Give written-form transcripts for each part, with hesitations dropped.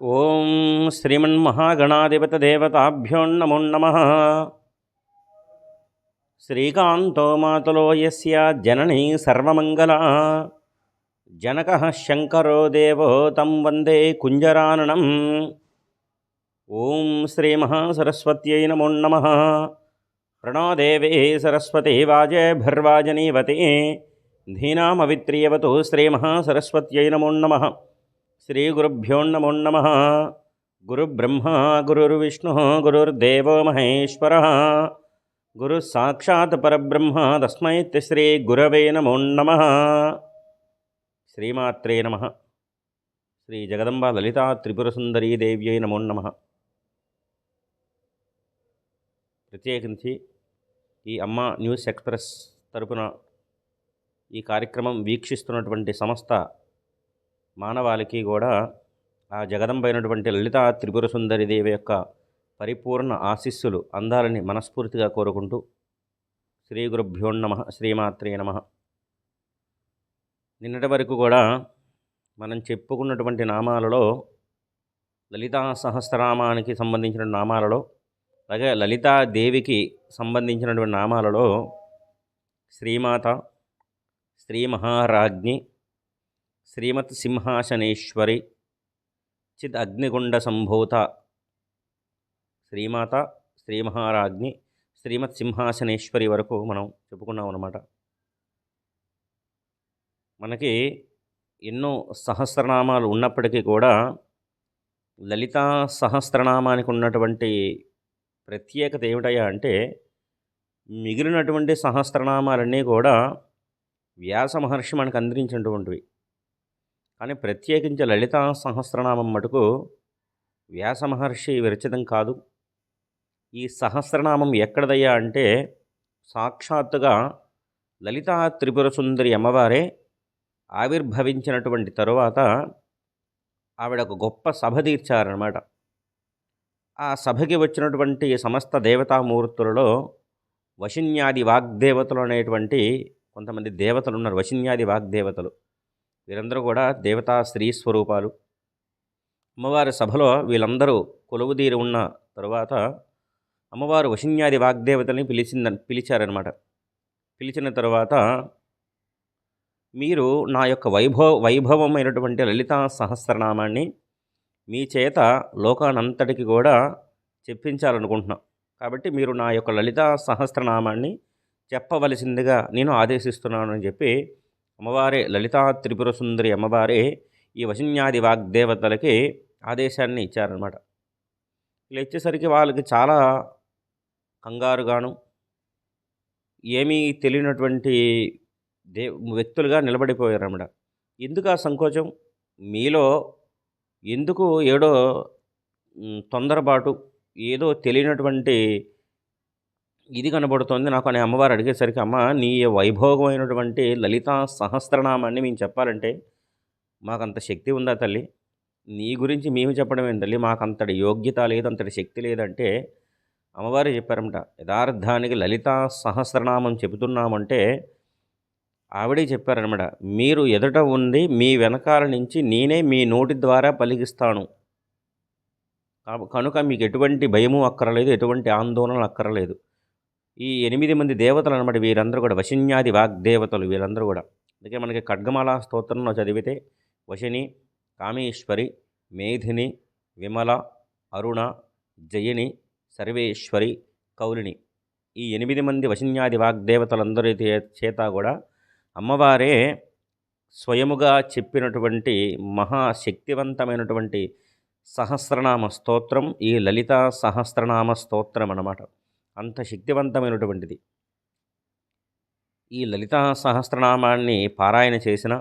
ఓం శ్రీమన్మహాగణాధిపతదేవతాభ్యో నమో నమః. శ్రీకాంతో మాతులో యస్య జననీ సర్వమంగళా జనకః శంకరో దేవో తం వందే కుంజరాననం. ఓం శ్రీమహాసరస్వత్యై నమో నమః. ప్రణో దేవీ సరస్వతి వాజేభిర్వాజనీవతి ధీనామవిత్రియవతు శ్రీమహాసరస్వత్యై నమో నమః. శ్రీగురుభ్యో నమో నమః. గురుబ్రహ్మ గురుర్విష్ణు గురుర్దేవో మహేశ్వరః గురు సాక్షాత్ పరబ్రహ్మ తస్మై శ్రీ గురవే నమో నమః. శ్రీమాత్రే నమః. శ్రీ జగదంబ లలితా త్రిపుర సుందరీ దేవ్యై నమో నమః. ప్రత్యేకించి ఈ అమ్మ న్యూస్ ఎక్స్ప్రెస్ తరపున ఈ కార్యక్రమం వీక్షిస్తున్నటువంటి సమస్త మానవాళికి కూడా ఆ జగదంబైనటువంటి లలితా త్రిపుర సుందరి దేవి యొక్క పరిపూర్ణ ఆశీస్సులు అందాలని మనస్ఫూర్తిగా కోరుకుంటూ శ్రీ గురుభ్యో నమః. శ్రీమాత్రే నమః. నిన్నటి వరకు కూడా మనం చెప్పుకున్నటువంటి నామాలలో లలితా సహస్రనామానికి సంబంధించిన నామాలలో అలాగే లలితాదేవికి సంబంధించినటువంటి నామాలలో శ్రీమాత, శ్రీ మహారాజ్ఞి, శ్రీమత్ సింహాసనేశ్వరి, చిద్ అగ్నిగుండ సంభూత, శ్రీమాత, శ్రీ మహారాజ్ఞి, శ్రీమత్ సింహాసనేశ్వరి వరకు మనం చెప్పుకున్నాం అన్నమాట. మనకి ఎన్నో సహస్రనామాలు ఉన్నప్పటికీ కూడా లలితా సహస్రనామానికి ఉన్నటువంటి ప్రత్యేకత ఏమిటయ్యా అంటే మిగిలినటువంటి సహస్రనామాలన్నీ కూడా వ్యాస మహర్షి మనకు అందించినటువంటివి. కానీ ప్రత్యేకించి లలితా సహస్రనామం మటుకు వ్యాస మహర్షి విరచితం కాదు. ఈ సహస్రనామం ఎక్కడదయ్యా అంటే సాక్షాత్తుగా లలితా త్రిపుర సుందరి అమ్మవారే ఆవిర్భవించినటువంటి తరువాత ఆవిడ ఒక గొప్ప సభ తీర్చారనమాట. ఆ సభకి వచ్చినటువంటి సమస్త దేవతామూర్తులలో వశిన్యాది వాగ్దేవతలు అనేటువంటి కొంతమంది దేవతలు ఉన్నారు. వశిన్యాది వాగ్దేవతలు వీరందరూ కూడా దేవతా స్త్రీ స్వరూపాలు. అమ్మవారి సభలో వీళ్ళందరూ కొలువుదీరి ఉన్న తరువాత అమ్మవారు వశిన్యాది వాగ్దేవతల్ని పిలిచారనమాట. పిలిచిన తరువాత మీరు నా యొక్క వైభవమైనటువంటి లలితా సహస్రనామాన్ని మీ చేత లోకానంతటికి కూడా చెప్పించాలనుకుంటున్నాం. కాబట్టి మీరు నా యొక్క లలితా సహస్రనామాన్ని చెప్పవలసిందిగా నేను ఆదేశిస్తున్నాను అని చెప్పి అమ్మవారే లలితా త్రిపుర సుందరి అమ్మవారే ఈ వశిన్యాది వాగ్దేవతలకి ఆదేశాన్ని ఇచ్చారనమాట. ఇలా ఇచ్చేసరికి వాళ్ళకి చాలా కంగారుగాను ఏమీ తెలియనటువంటి వ్యక్తులుగా నిలబడిపోయారన్నమాట. ఎందుకు ఆ సంకోచం మీలో? ఎందుకు ఏడో తొందరపాటు, ఏదో తెలియనటువంటి ఇది కనబడుతోంది నాకు అని అమ్మవారు అడిగేసరికి, అమ్మ నీ వైభోగమైనటువంటి లలితా సహస్రనామాన్ని మేము చెప్పాలంటే మాకంత శక్తి ఉందా తల్లి? నీ గురించి మేము చెప్పడం ఏంటి తల్లి, మాకంతటి యోగ్యత లేదు, అంతటి శక్తి లేదంటే అమ్మవారు చెప్పారన్నమాట. యథార్థానికి లలితా సహస్రనామం చెబుతున్నామంటే ఆవిడే చెప్పారనమాట. మీరు ఎదుట ఉంది, మీ వెనకాల నుంచి నేనే మీ నోటి ద్వారా పలికిస్తాను. కనుక మీకు ఎటువంటి భయము అక్కరలేదు, ఎటువంటి ఆందోళన అక్కరలేదు. ఈ 8 మంది దేవతలు అనమాట. వీరందరూ కూడా వశిన్యాది వాగ్దేవతలు వీళ్ళందరూ కూడా. అందుకే మనకి ఖడ్గమాల స్తోత్రంలో చదివితే వశిని, కామేశ్వరి, మేధిని, విమల, అరుణ, జయని, సర్వేశ్వరి, కౌలిని, ఈ 8 మంది వశిన్యాది వాగ్దేవతలందరి చేత కూడా అమ్మవారే స్వయముగా చెప్పినటువంటి మహాశక్తివంతమైనటువంటి సహస్రనామ స్తోత్రం ఈ లలితా సహస్రనామ స్తోత్రం అన్నమాట. అంత శక్తివంతమైనటువంటిది. ఈ లలితా సహస్రనామాన్ని పారాయణ చేసిన,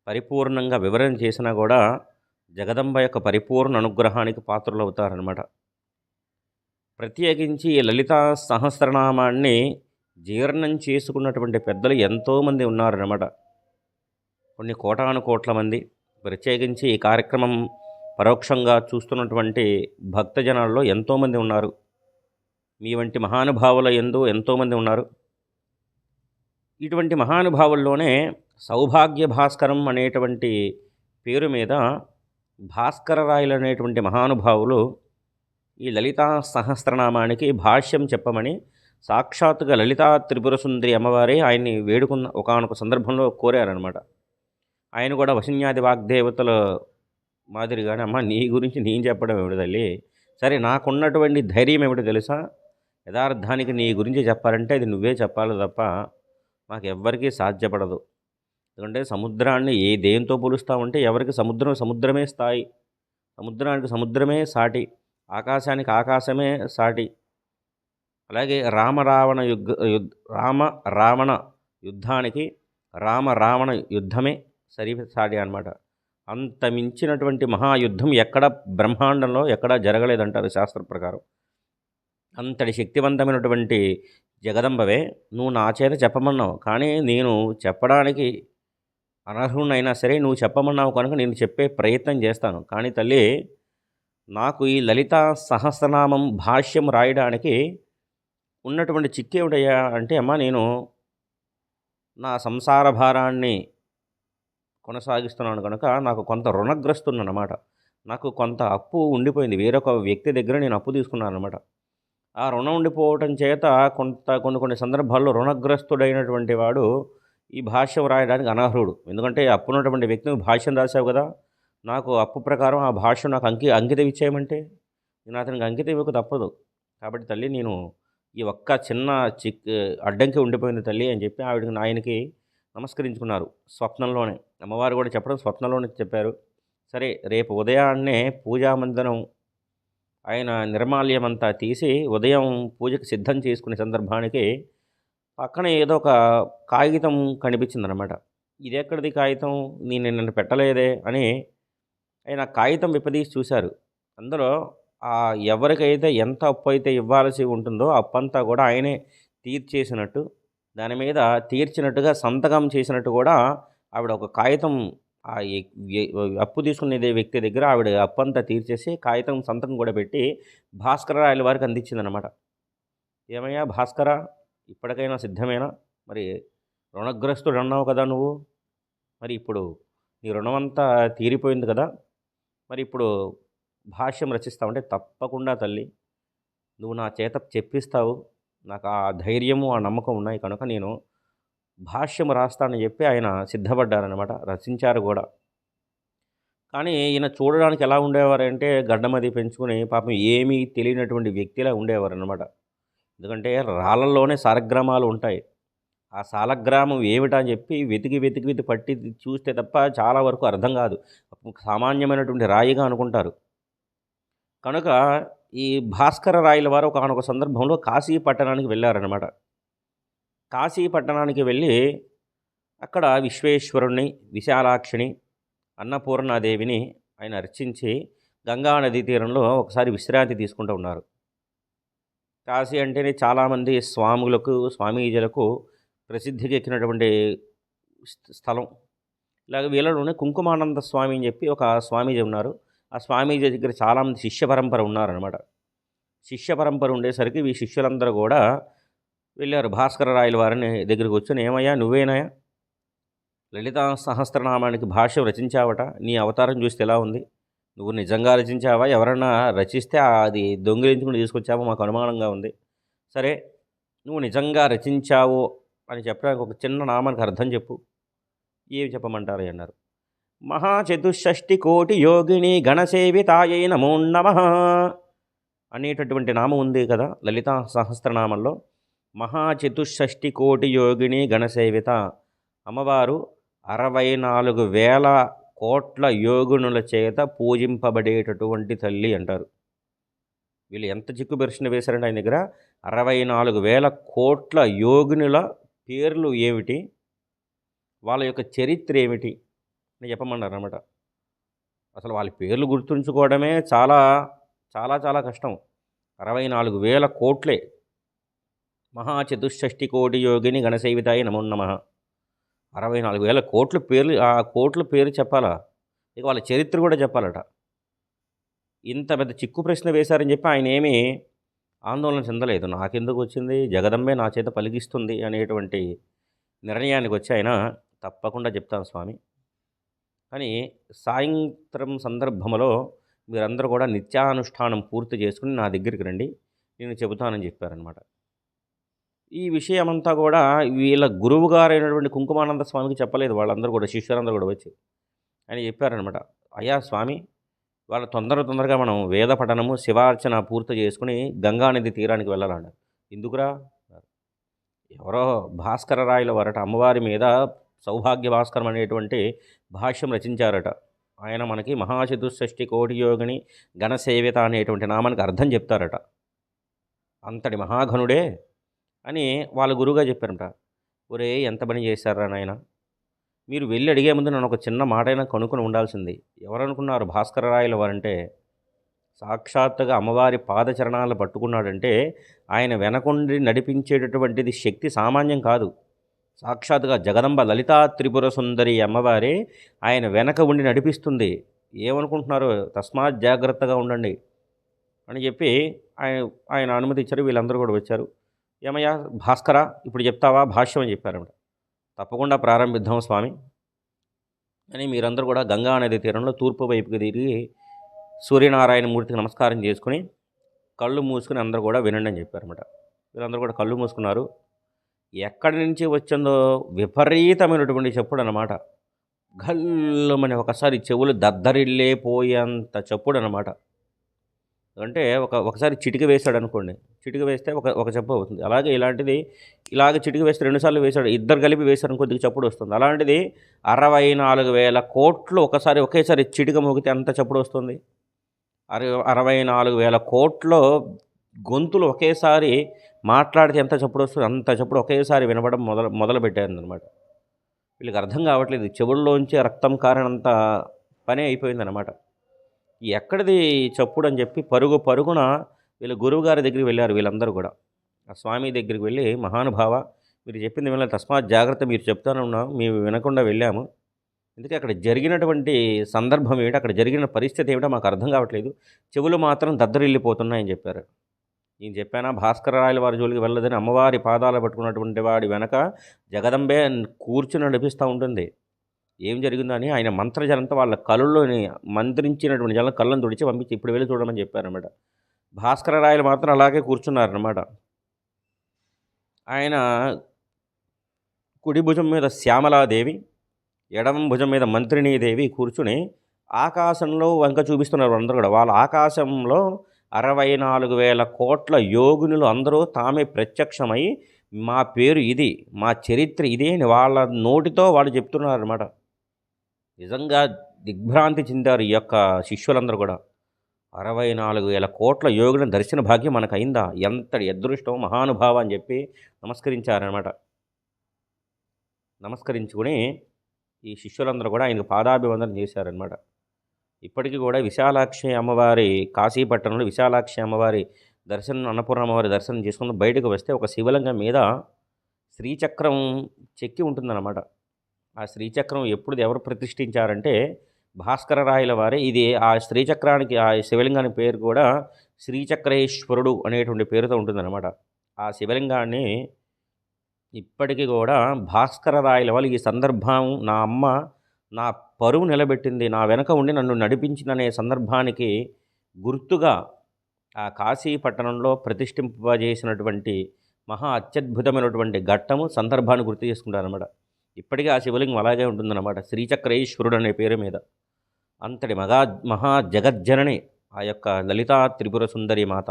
పరిపూర్ణంగా వివరణ చేసినా కూడా జగదంబ యొక్క పరిపూర్ణ అనుగ్రహానికి పాత్రలు అవుతారనమాట. ప్రత్యేకించి ఈ లలితా సహస్రనామాన్ని జీర్ణం చేసుకున్నటువంటి పెద్దలు ఎంతోమంది ఉన్నారన్నమాట. కొన్ని కోటాను కోట్ల మంది. ప్రత్యేకించి ఈ కార్యక్రమం పరోక్షంగా చూస్తున్నటువంటి భక్తజనాల్లో ఎంతోమంది ఉన్నారు. మీ వంటి మహానుభావుల యందు ఎంతోమంది ఉన్నారు. ఇటువంటి మహానుభావుల్లోనే సౌభాగ్య భాస్కరం అనేటువంటి పేరు మీద భాస్కర రాయలు అనేటువంటి మహానుభావులు ఈ లలితా సహస్రనామానికి భాష్యం చెప్పమని సాక్షాత్తుగా లలితా త్రిపుర సుందరి అమ్మవారే ఆయన్ని వేడుకున్న ఒకానొక సందర్భంలో కోరారనమాట. ఆయన కూడా వశిన్యాది వాగ్దేవతల మాదిరిగానే అమ్మ నీ గురించి నేను చెప్పడం ఏమిటి తల్లి, సరే నాకున్నటువంటి ధైర్యం ఏమిటో తెలుసా, యథార్థానికి నీ గురించి చెప్పాలంటే అది నువ్వే చెప్పాలి తప్ప మాకెవ్వరికీ సాధ్యపడదు. ఎందుకంటే సముద్రాన్ని దేంతో పోలుస్తామంటే ఎవరికి సముద్రం సముద్రమే స్థాయి, సముద్రానికి సముద్రమే సాటి, ఆకాశానికి ఆకాశమే సాటి. అలాగే రామ రావణ యుద్ధానికి రావణ యుద్ధమే సాటి అన్నమాట. అంత మించినటువంటి మహాయుద్ధం ఎక్కడ బ్రహ్మాండంలో ఎక్కడా జరగలేదంటారు శాస్త్ర ప్రకారం. అంతటి శక్తివంతమైనటువంటి జగదంబవే నువ్వు నా చేత చెప్పమన్నావు, కానీ నేను చెప్పడానికి అనర్హునైనా సరే నువ్వు చెప్పమన్నావు కనుక నేను చెప్పే ప్రయత్నం చేస్తాను. కానీ తల్లి, నాకు ఈ లలితా సహస్రనామం భాష్యం రాయడానికి ఉన్నటువంటి చిక్కేమిటయ్యా అంటే, అమ్మ నేను నా సంసార భారాన్ని కొనసాగిస్తున్నాను కనుక నాకు కొంత రుణగ్రస్తున్నమాట. నాకు కొంత అప్పు ఉండిపోయింది, వేరొక వ్యక్తి దగ్గర నేను అప్పు తీసుకున్నాను అనమాట. ఆ రుణం ఉండిపోవటం చేత కొన్ని సందర్భాల్లో రుణగ్రస్తుడైనటువంటి వాడు ఈ భాష్యం రాయడానికి అనర్హుడు. ఎందుకంటే అప్పున్నటువంటి వ్యక్తిని భాష్యం రాశావు కదా, నాకు అప్పు ప్రకారం ఆ భాష్యం నాకు అంకితం ఇచ్చేయమంటే నేను అతనికి అంకితం ఇవ్వక తప్పదు. కాబట్టి తల్లి, నేను ఈ ఒక్క చిన్న అడ్డంకి ఉండిపోయింది తల్లి అని చెప్పి ఆయనకి నమస్కరించుకున్నారు స్వప్నంలోనే. అమ్మవారు కూడా చెప్పడం స్వప్నంలోనే చెప్పారు. సరే, రేపు ఉదయాన్నే పూజామందిరం ఆయన నిర్మాల్యమంతా తీసి ఉదయం పూజకు సిద్ధం చేసుకునే సందర్భానికి పక్కన ఏదో ఒక కాగితం కనిపించిందనమాట. ఇది ఎక్కడిది కాగితం, నేను నిన్ను పెట్టలేదే అని ఆయన కాగితం విప్పదీసి చూశారు. అందులో ఎవరికైతే ఎంత అప్పు అయితే ఇవ్వాల్సి ఉంటుందో అప్పంతా కూడా ఆయనే తీర్చేసినట్టు, దాని మీద తీర్చినట్టుగా సంతకం చేసినట్టు కూడా ఆవిడ ఒక కాగితం అప్పు తీసుకునే వ్యక్తి దగ్గర ఆవిడ అప్పంతా తీర్చేసి కాగితం సంతకం కూడా పెట్టి భాస్కర రాయల వారికి అందించిందనమాట. ఏమయ్యా భాస్కర, ఇప్పటికైనా సిద్ధమేనా? మరి రుణగ్రస్తుడు అన్నావు కదా నువ్వు, మరి ఇప్పుడు నీ రుణమంతా తీరిపోయింది కదా, మరి ఇప్పుడు భాష్యం రచిస్తావంటే తప్పకుండా తల్లి నువ్వు నా చేత చెప్పిస్తావు, నాకు ఆ ధైర్యము ఆ నమ్మకం ఉన్నాయి కనుక నేను భాష్యం రాస్తానని చెప్పి ఆయన సిద్ధపడ్డారనమాట. రచించారు కూడా. కానీ ఈయన చూడడానికి ఎలా ఉండేవారంటే గడ్డమది పెంచుకుని పాపం ఏమీ తెలియనటువంటి వ్యక్తిలా ఉండేవారనమాట. ఎందుకంటే రాళ్ళల్లోనే సాలగ్రామాలు ఉంటాయి. ఆ సాలగ్రామం ఏమిటా అని చెప్పి వెతికి పట్టి చూస్తే తప్ప చాలా వరకు అర్థం కాదు. సామాన్యమైనటువంటి రాయిగా అనుకుంటారు. కనుక ఈ భాస్కర రాయల వారు ఒకానొక సందర్భంలో కాశీ పట్టణానికి వెళ్ళారనమాట. కాశీ పట్టణానికి వెళ్ళి అక్కడ విశ్వేశ్వరుణ్ణి, విశాలాక్షిని, అన్నపూర్ణాదేవిని ఆయన అర్చించి గంగా నదీ తీరంలో ఒకసారి విశ్రాంతి తీసుకుంటూ ఉన్నారు. కాశీ అంటేనే చాలామంది స్వామీజీలకు ప్రసిద్ధికి ఎక్కినటువంటి స్థలం. ఇలాగ వీళ్ళలోనే కుంకుమానంద స్వామి అని చెప్పి ఒక స్వామీజీ ఉన్నారు. ఆ స్వామీజీ దగ్గర చాలామంది శిష్య పరంపర ఉన్నారనమాట. శిష్య పరంపర ఉండేసరికి ఈ శిష్యులందరూ కూడా వెళ్ళారు భాస్కర రాయల వారిని దగ్గరికి వచ్చి, ఏమయ్యా నువ్వేనాయా లలితా సహస్రనామానికి భాష్యం రచించావట, నీ అవతారం చూస్తే ఎలా ఉంది, నువ్వు నిజంగా రచించావా, ఎవరన్నా రచిస్తే అది దొంగిలించుకుని తీసుకొచ్చావో మాకు అనుమానంగా ఉంది. సరే, నువ్వు నిజంగా రచించావు అని చెప్పడానికి ఒక చిన్న నామానికి అర్థం చెప్పు. ఏమి చెప్పమంటారు అన్నారు. మహాచతుషష్టి కోటి యోగిని గణసేవితాయై నమో నమః అనేటటువంటి నామం ఉంది కదా లలితా సహస్రనామంలో. మహాచతుషష్టి కోటి యోగిని గణసేవిత, అమ్మవారు 64,000 కోట్ల యోగునుల చేత పూజింపబడేటటువంటి తల్లి అంటారు. వీళ్ళు ఎంత చిక్కు ప్రశ్న వేశారంటే ఆయన దగ్గర 64,000 కోట్ల యోగినుల పేర్లు ఏమిటి, వాళ్ళ యొక్క చరిత్ర ఏమిటి అని చెప్పమన్నారు అన్నమాట. అసలు వాళ్ళ పేర్లు గుర్తుంచుకోవడమే చాలా చాలా చాలా కష్టం. 64,000 కోట్లే. మహాచతుషష్టి కోటి యోగిని గణసేవితాయి నమో నమః. 64,000 కోట్ల పేర్లు, ఆ కోట్ల పేరు చెప్పాలా, ఇక వాళ్ళ చరిత్ర కూడా చెప్పాలట. ఇంత పెద్ద చిక్కు ప్రశ్న వేశారని చెప్పి ఆయన ఏమీ ఆందోళన చెందలేదు. నాకెందుకు వచ్చింది, జగదంబే నా చేత పలికిస్తుంది అనేటువంటి నిర్ణయానికి వచ్చి ఆయన తప్పకుండా చెప్తాను స్వామి, కానీ సాయంత్రం సందర్భంలో మీరందరూ కూడా నిత్యానుష్ఠానం పూర్తి చేసుకుని నా దగ్గరికి రండి. నేను చెబుతానని చెప్పారనమాట. ఈ విషయమంతా కూడా వీళ్ళ గురువుగారైనటువంటి కుంకుమానంద స్వామికి చెప్పలేదు వాళ్ళందరూ కూడా, శిష్యులందరూ కూడా వచ్చి. ఆయన చెప్పారనమాట. "అయ్యా స్వామి, వాళ్ళ తొందరగా మనం వేద పఠనము, శివార్చన పూర్తి చేసుకొని గంగానది తీరానికి వెళ్ళాలన్నారు." "ఎందుకురా?" అన్నారు. ఎవరో భాస్కర రాయల వారట అమ్మవారి మీద సౌభాగ్య భాస్కరం అనేటువంటి భాష్యం రచించారట. ఆయన మనకి మహాచతుషష్ఠి కోటి యోగిని ఘనసేవిత అనేటువంటి నామానికి అర్థం చెప్తారట. అంతటి మహాఘనుడే అని వాళ్ళ గురువుగా చెప్పారట. "ఒరేయ్, ఎంత పని చేశారా నాయన, మీరు వెళ్ళి అడిగే ముందు నన్ను ఒక చిన్న మాటైనా కనుక్కొని ఉండాల్సింది. ఎవరనుకున్నారు భాస్కర రాయల వారంటే? సాక్షాత్తుగా అమ్మవారి పాదచరణాలు పట్టుకున్నాడంటే ఆయన వెనకుండి నడిపించేటటువంటిది శక్తి సామాన్యం కాదు. సాక్షాత్తుగా జగదంబ లలితా త్రిపుర సుందరి అమ్మవారే ఆయన వెనక ఉండి నడిపిస్తుంది. ఏమనుకుంటున్నారు? తస్మాత్ జాగ్రత్తగా ఉండండి" అని చెప్పి ఆయన ఆయన అనుమతి ఇచ్చారు. వీళ్ళందరూ కూడా వచ్చారు. "ఏమయ్యా భాస్కర, ఇప్పుడు చెప్తావా భాష్యం" అని చెప్పారన్నమాట. "తప్పకుండా ప్రారంభిద్దాం స్వామి" అని మీరందరూ కూడా గంగా నది తీరంలో తూర్పు వైపుకి తిరిగి సూర్యనారాయణ మూర్తికి నమస్కారం చేసుకుని కళ్ళు మూసుకుని అందరూ కూడా వినండి అని చెప్పారన్నమాట. వీళ్ళందరూ కూడా కళ్ళు మూసుకున్నారు. ఎక్కడి నుంచి వచ్చిందో విపరీతమైనటువంటి చప్పుడు అన్నమాట. గల్లుమని ఒకసారి చెవులు దద్దరిల్లే పోయేంత చప్పుడు అన్నమాట. అంటే ఒకసారి చిటిక వేశాడనుకోండి, చిటిక వేస్తే ఒక చప్పుడు అవుతుంది. అలాగే ఇలాంటిది ఇలాగ చిటిక వేస్తే 2 సార్లు వేశాడు, ఇద్దరు కలిపి వేశారని కొద్దిగా చప్పుడు వస్తుంది. అలాంటిది 64,000 కోట్లు ఒకేసారి చిటిక మోగితే ఎంత చప్పుడు వస్తుంది? 64,000 కోట్ల గొంతులు ఒకేసారి మాట్లాడితే ఎంత చప్పుడు వస్తుంది? అంత చప్పుడు ఒకేసారి వినపడం మొదలుపెట్టారనమాట. వీళ్ళకి అర్థం కావట్లేదు. చెవుల్లోంచి రక్తం కారినంత పని అయిపోయిందనమాట. ఎక్కడిది చప్పుడు అని చెప్పి పరుగున వీళ్ళ గురువుగారి దగ్గరికి వెళ్ళారు వీళ్ళందరూ కూడా. ఆ స్వామి దగ్గరికి వెళ్ళి, "మహానుభావ, మీరు చెప్పింది వినలేదు, తస్మాత్ జాగ్రత్త, మీరు చెప్తానన్నా మేము వినకుండా వెళ్ళాము. అందుకే అక్కడ జరిగినటువంటి సందర్భం ఏమిటి, అక్కడ జరిగిన పరిస్థితి ఏమిటో మాకు అర్థం కావట్లేదు. చెవులు మాత్రం దద్దరిల్లిపోతున్నాయని చెప్పారు. నేను చెప్పానా భాస్కర రాయల వారి జోలికి వెళ్ళదని? అమ్మవారి పాదాలు పట్టుకున్నటువంటి వాడి వెనక జగదంబే కూర్చుని నడిపిస్తూ ఉంటుంది. ఏం జరిగిందని ఆయన మంత్రజలంతో వాళ్ళ కళ్ళలోని మంత్రించినటువంటి జలం కళ్ళను తుడిచి పంపించి ఇప్పుడు వెళ్ళి చూడమని చెప్పారనమాట. భాస్కర రాయలు మాత్రం అలాగే కూర్చున్నారనమాట. ఆయన కుడి భుజం మీద శ్యామలాదేవి, ఎడమ భుజం మీద మంత్రినీదేవి కూర్చుని ఆకాశంలో వంక చూపిస్తున్నారు అందరూ కూడా. వాళ్ళ ఆకాశంలో 64,000 కోట్ల యోగునులు అందరూ తామే ప్రత్యక్షమై మా పేరు ఇది, మా చరిత్ర ఇది అని వాళ్ళ నోటితో వాళ్ళు చెప్తున్నారన్నమాట. నిజంగా దిగ్భ్రాంతి చెందారు ఈ యొక్క శిష్యులందరూ కూడా. 64,000 కోట్ల యోగుల దర్శన భాగ్యం మనకయిందా, ఎంతటి అదృష్టం మహానుభావ అని చెప్పి నమస్కరించారనమాట. నమస్కరించుకుని ఈ శిష్యులందరూ కూడా ఆయనకు పాదాభివందనం చేశారనమాట. ఇప్పటికీ కూడా విశాలాక్షి అమ్మవారి, కాశీపట్టణంలో విశాలాక్షి అమ్మవారి దర్శనం, అన్నపూర్ణ అమ్మవారి దర్శనం చేసుకుని బయటకు వస్తే ఒక శివలింగం మీద శ్రీచక్రం చెక్కి ఉంటుందన్నమాట. ఆ శ్రీచక్రం ఎవరు ప్రతిష్ఠించారంటే భాస్కర రాయల వారే. ఇది ఆ శ్రీచక్రానికి, ఆ శివలింగానికి పేరు కూడా శ్రీచక్రేశ్వరుడు అనేటువంటి పేరుతో ఉంటుందన్నమాట. ఆ శివలింగాన్ని ఇప్పటికీ కూడా భాస్కర రాయల వాళ్ళు ఈ సందర్భం, నా అమ్మ నా పరువు నిలబెట్టింది, నా వెనక ఉండి నన్ను నడిపించిందనే సందర్భానికి గుర్తుగా ఆ కాశీ పట్టణంలో ప్రతిష్ఠింపజేసినటువంటి మహా అత్యద్భుతమైనటువంటి ఘట్టము, సందర్భాన్ని గుర్తు చేసుకుంటారన్నమాట. ఇప్పటికీ ఆ శివలింగం అలాగే ఉంటుందన్నమాట, శ్రీచక్రేశ్వరుడు అనే పేరు మీద. అంతటి మహా జగజ్జనని ఆ యొక్క లలితా త్రిపుర సుందరి మాత.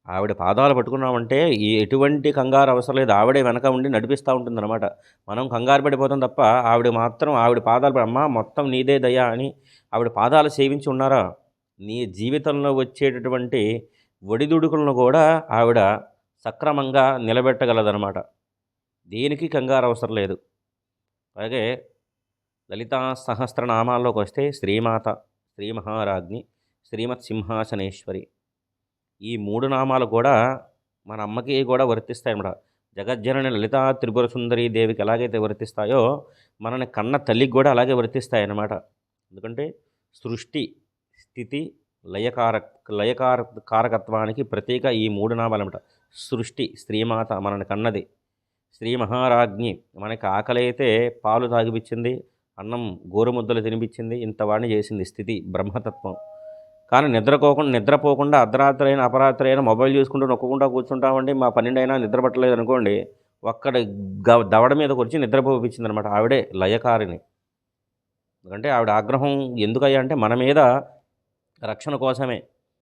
ఆవిడ పాదాలు పట్టుకున్నామంటే ఎటువంటి కంగారు అవసరం లేదు. ఆవిడే వెనక ఉండి నడిపిస్తూ ఉంటుందన్నమాట. మనం కంగారు పడిపోతాం తప్ప ఆవిడ మాత్రం ఆవిడ పాదాలు అమ్మా మొత్తం నీదే దయ అని ఆవిడ పాదాలు సేవించి ఉన్నారా, నీ జీవితంలో వచ్చేటటువంటి ఒడిదుడుకులను కూడా ఆవిడ సక్రమంగా నిలబెట్టగలదనమాట. దేనికి కంగారు అవసరం లేదు. అలాగే లలితా సహస్రనామాల్లోకి వస్తే శ్రీమాత, శ్రీ మహారాజ్ఞి, శ్రీమత్ సింహాసనేశ్వరి, ఈ 3 నామాలు కూడా మన అమ్మకి కూడా వర్తిస్తాయన్నమాట. జగజ్జనని లలితా త్రిపుర సుందరి దేవికి ఎలాగైతే వర్తిస్తాయో మనని కన్న తల్లికి కూడా అలాగే వర్తిస్తాయన్నమాట. ఎందుకంటే సృష్టి, స్థితి, కారకత్వానికి ప్రతీక ఈ 3 నామాలు అన్నమాట. సృష్టి శ్రీమాత మనని కన్నది, శ్రీ మహారాజ్ఞి మనకి ఆకలైతే పాలు తాగిపిచ్చింది, అన్నం గోరుముద్దలు తినిపించింది, ఇంత వాడిని చేసింది స్థితి బ్రహ్మతత్వం. కానీ నిద్రపోకుండా అర్ధరాత్రి అయినా అపరాత్రి అయినా మొబైల్ చూసుకుంటూ నొక్కుకుంటా కూర్చుంటామండి. మా 12 అయినా నిద్ర పట్టలేదు అనుకోండి, ఒక్కడ దవడ మీదకి వచ్చి నిద్రపోపించిందనమాట. ఆవిడే లయకారిణి. ఎందుకంటే ఆవిడ ఆగ్రహం ఎందుకయ్యా అంటే మన మీద రక్షణ కోసమే.